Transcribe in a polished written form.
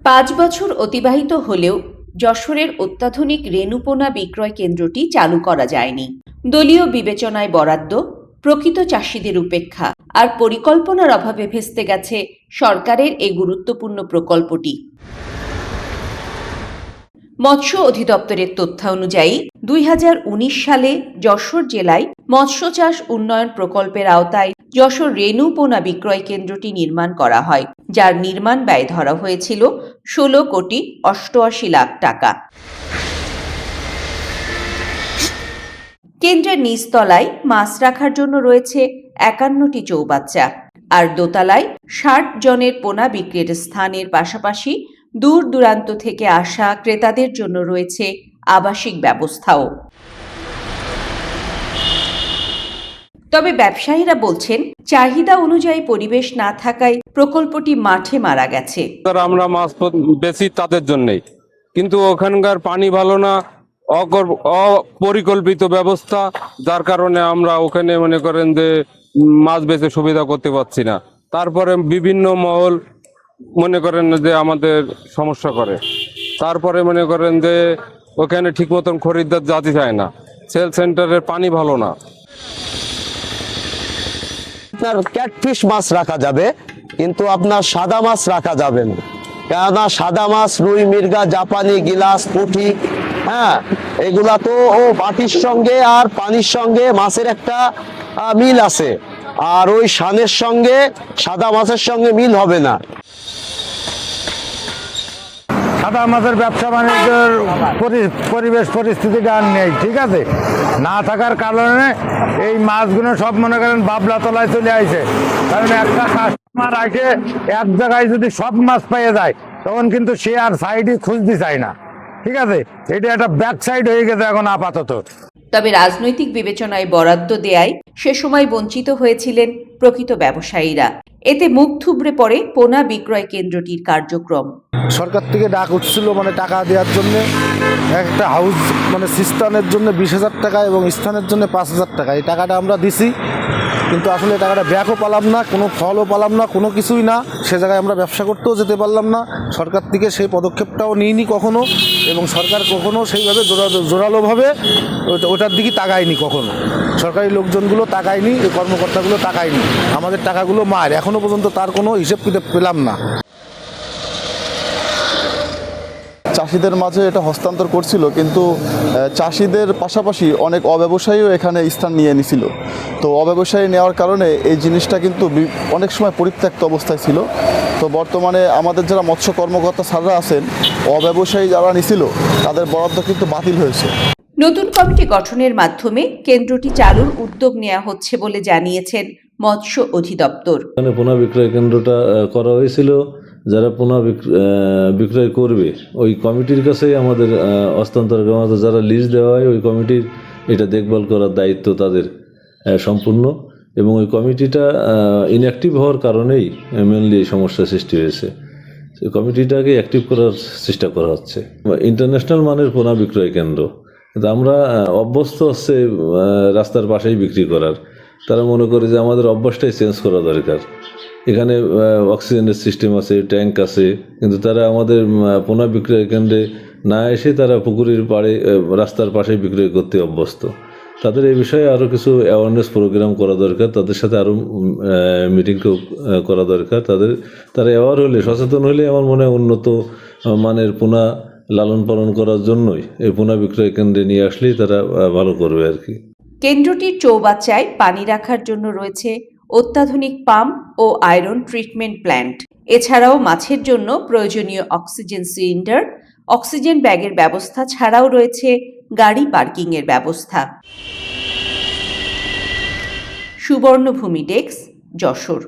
5 বছর অতিবাহিত হলেও যশোরের অত্যাধুনিক রেণুপোনা বিক্রয় কেন্দ্রটি চালু করা যায়নি। দলীয় বিবেচনায় বরাদ্দ, প্রকৃত চাষিদের উপেক্ষা আর পরিকল্পনার অভাবে ভেস্তে গেছে সরকারের এই গুরুত্বপূর্ণ প্রকল্পটি। মৎস্য অধিদপ্তরের তথ্য অনুযায়ী 2019 সালে যশোর জেলায় মৎস্য চাষ উন্নয়ন প্রকল্পের আওতায় যশোর রেণুপোনা বিক্রয় কেন্দ্রটি নির্মাণ করা হয়, যার নির্মাণ ব্যয় ধরা হয়েছিল 16,88,00,000 টাকা। কেন্দ্রের নিচতলায় মাছ রাখার জন্য রয়েছে 51টি চৌবাচ্চা, আর দোতলায় 60 জনের পোনা বিক্রির স্থানের পাশাপাশি দূর দূরান্ত থেকে আসা ক্রেতাদের জন্য রয়েছে আবাসিক ব্যবস্থাও। তবে ব্যবসায়ীরা বলছেন, চাহিদা অনুযায়ী পরিবেশ না থাকায় প্রকল্পটি মাঠে মারা গেছে। আমরা মাছ বেশি তাদের জন্যই, কিন্তু ওখানকার পানি ভালো না, অপরিকল্পিত ব্যবস্থা, যার কারণে আমরা ওখানে মনে করেন যে মাছ বেচে সুবিধা করতে পারছি না। তারপরে বিভিন্ন মহল মনে করেন যে আমাদের সমস্যা করে, তারপরে মনে করেন যে ওখানে ঠিক মতন খরিদ্দার যেতে চায় না, সেল সেন্টারের পানি ভালো না। আপনার ক্যাটফিশ মাছ রাখা যাবে, কিন্তু আপনার সাদা মাছ রাখা যাবে না, কেননা সাদা মাছ রুই, মৃগা, জাপানি, গিলাস, পুঁটি, হ্যাঁ, এগুলা তো মাটির সঙ্গে আর পানির সঙ্গে মাছের একটা মিল আছে, আর ওই শানের সঙ্গে সাদা মাছের সঙ্গে মিল হবে না। সাদা মাছের ব্যবসা বাণিজ্যের পরিবেশ পরিস্থিতিটা আর নেই, ঠিক আছে, না থাকার কারণে এই মাছগুলো সব মনে করেন বাবলা তলায় চলে আসে। কারণ একটা কাস্টমার আসে এক জায়গায় যদি সব মাছ পেয়ে যায়, তখন কিন্তু সে আর সাইডে খুঁজতে চায় না, ঠিক আছে, এটা একটা ব্যাক সাইড হয়ে গেছে এখন আপাতত। তবে রাজনৈতিক বিবেচনায় বরাদ্দ দেয়ায় সে সময় বঞ্চিত হয়েছিলেন প্রকৃত ব্যবসায়ীরা। এতে মুখ থুবড়ে পড়ে পোনা বিক্রয় কেন্দ্রটির কার্যক্রম। সরকার থেকে ডাক উঠছিল টাকা দেওয়ার জন্য, একটা হাউস স্থানের জন্য 20,000 টাকা এবং স্থানের জন্য 5,000 টাকা। এই টাকাটা আমরা দিছি, কিন্তু আসলে টাকাটা ব্যাকও পেলাম না, কোনো ফলও পেলাম না, কোনো কিছুই না। সে জায়গায় আমরা ব্যবসা করতেও যেতে পারলাম না। সরকার থেকে সেই পদক্ষেপটাও নিইনি কখনো, এবং সরকার কখনো সেইভাবে জোরালোভাবে ওটার দিকে তাকায়নি কখনো। সরকারি লোকজনগুলো তাকায়নি, এই কর্মকর্তাগুলো তাকায়নি। আমাদের টাকাগুলো মার এখনও পর্যন্ত তার কোনো হিসেব কিতাব পেলাম না। চাষিদের মাঝে এটা হস্তান্তর করছিল, কিন্তু চাষিদের পাশাপাশি অনেক অব্যবসায়ীও এখানে স্থান নিয়ে নিছিল। তো অব্যবসায়ী নেওয়ার কারণে এই জিনিসটা কিন্তু অনেক সময় পরিত্যক্ত অবস্থায় ছিল। তো বর্তমানে আমাদের যারা মৎস্য কর্মকর্তা স্যাররা আছেন, অব্যবসায়ী যারা নিছিল তাদের বরাদ্দ কিন্তু বাতিল হয়েছে। নতুন কমিটি গঠনের মাধ্যমে কেন্দ্রটি চালুর উদ্যোগ নেওয়া হচ্ছে বলে জানিয়েছেন মৎস্য অধিদপ্তর। পোনা বিক্রয় কেন্দ্রটা করা হয়েছিল, যারা পোনা বিক্রয় করবে ওই কমিটির কাছেই আমাদের হস্তান্তর, যারা লিজ দেওয়া হয় ওই কমিটির এটা দেখভাল করার দায়িত্ব তাদের সম্পূর্ণ, এবং ওই কমিটিটা ইনঅ্যাক্টিভ হওয়ার কারণেই মেনলি এই সমস্যার সৃষ্টি হয়েছে। সেই কমিটিটাকে অ্যাক্টিভ করার চেষ্টা করা হচ্ছে। ইন্টারন্যাশনাল মানের পোনা বিক্রয় কেন্দ্র, কিন্তু আমরা অভ্যস্ত হচ্ছে রাস্তার পাশেই বিক্রি করার। তারা মনে করে যে আমাদের অভ্যাসটাই চেঞ্জ করা দরকার। এখানে অক্সিজেনের সিস্টেম আছে, ট্যাঙ্ক আছে, কিন্তু তারা আমাদের পোনা বিক্রয় কেন্দ্রে না এসে তারা পুকুরের পাড়ে রাস্তার পাশে বিক্রয় করতে অভ্যস্ত। তাদের এই বিষয়ে আরও কিছু অ্যাওয়ারনেস প্রোগ্রাম করা দরকার, তাদের সাথে আরও মিটিং করা দরকার। তারা অ্যাওয়ার হলে, সচেতন হলে আমার মনে হয় উন্নত মানের পোনা লালন পালন করার জন্যই এই পোনা বিক্রয় কেন্দ্রে নিয়ে আসলেই তারা ভালো করবে আর কি। কেন্দ্রটির চৌবাচ্চায় পানি রাখার জন্য রয়েছে অত্যাধুনিক পাম্প ও আয়রন ট্রিটমেন্ট প্ল্যান্ট। এছাড়াও মাছের জন্য প্রয়োজনীয় অক্সিজেন সিলিন্ডার, অক্সিজেন ব্যাগের ব্যবস্থা ছাড়াও রয়েছে গাড়ি পার্কিংয়ের ব্যবস্থা। সুবর্ণভূমি ডেস্ক, যশোর।